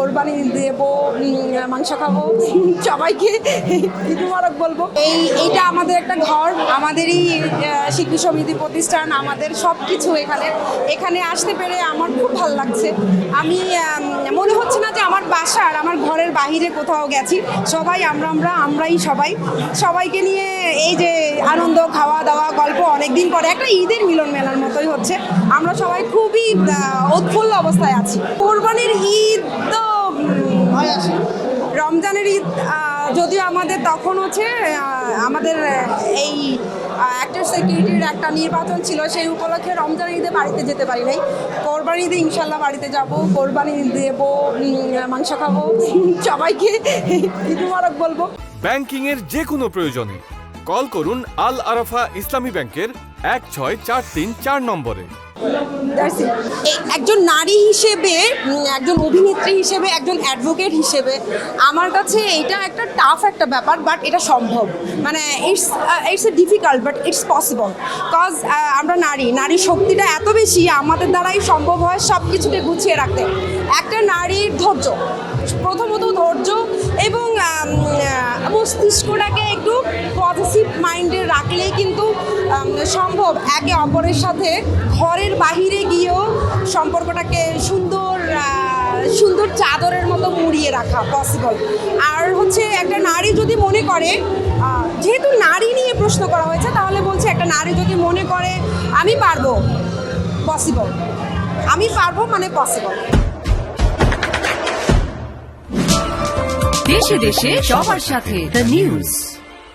কোরবানি দেব, মাংস খাবো, সবাইকে ঈদ মুবারক বলবো। এইটা আমাদের একটা ঘর, আমাদেরই শিল্পী সমিতি প্রতিষ্ঠান, আমাদের সব কিছু এখানে আসতে পেরে আমার খুব ভালো লাগছে। আমি মনে হচ্ছে না যে আমার বাসার, আমার ঘরের বাহিরে কোথাও গেছি। সবাই আমরাই সবাইকে নিয়ে এই যে আনন্দ, খাওয়া দাওয়া, গল্প, অনেকদিন পরে একটা ঈদের মিলন মেলার মতোই হচ্ছে। আমরা সবাই খুবই উৎফুল্ল অবস্থায় আছি। কোরবানির ঈদ তো রমজানের ঈদ যদিও আমাদের তখন হচ্ছে আমাদের এই অ্যাক্টর সিকিউরিটির একটা নির্বাচন ছিল, সেই উপলক্ষে রমজানের ঈদে বাড়িতে যেতে পারি নাই। কোরবানি ঈদে ইনশাল্লাহ বাড়িতে যাব, কোরবানি দেব, মাংস খাবো, সবাইকে ঈদ মুবারক বলবো। ব্যাংকিং এর যে কোনো প্রয়োজনে কল করুন আল আরাফা ইসলামী ব্যাংকের 16434 নম্বরে। একজন নারী হিসেবে, একজন অভিনেত্রী হিসেবে, একজন অ্যাডভোকেট হিসেবে আমার কাছে এটা একটা টাফ একটা ব্যাপার, বাট এটা সম্ভব। মানে it's a difficult but it's possible. Cause আমরা নারী শক্তিটা এত বেশি, আমাদের দ্বারাই সম্ভব হয় সব কিছুকে গুছিয়ে রাখতে। একটা নারীর ধৈর্য, প্রথমত ধৈর্য এবং মস্তিষ্কটাকে একটু পজিটিভ মাইন্ডে রাখলেই কিন্তু সম্ভব একে অপরের সাথে ঘরের বাহিরে গিয়েও সম্পর্কটাকে সুন্দর চাদরের মতো মুড়িয়ে রাখা পসিবল। আর হচ্ছে একটা নারী যদি মনে করে, যেহেতু নারী নিয়ে প্রশ্ন করা হয়েছে, তাহলে বলছে একটা নারী যদি মনে করে আমি পারবো, পসিবল। আমি পারবো মানে পসিবল। দেশে দেশে সবার সাথে দ্য নিউজ।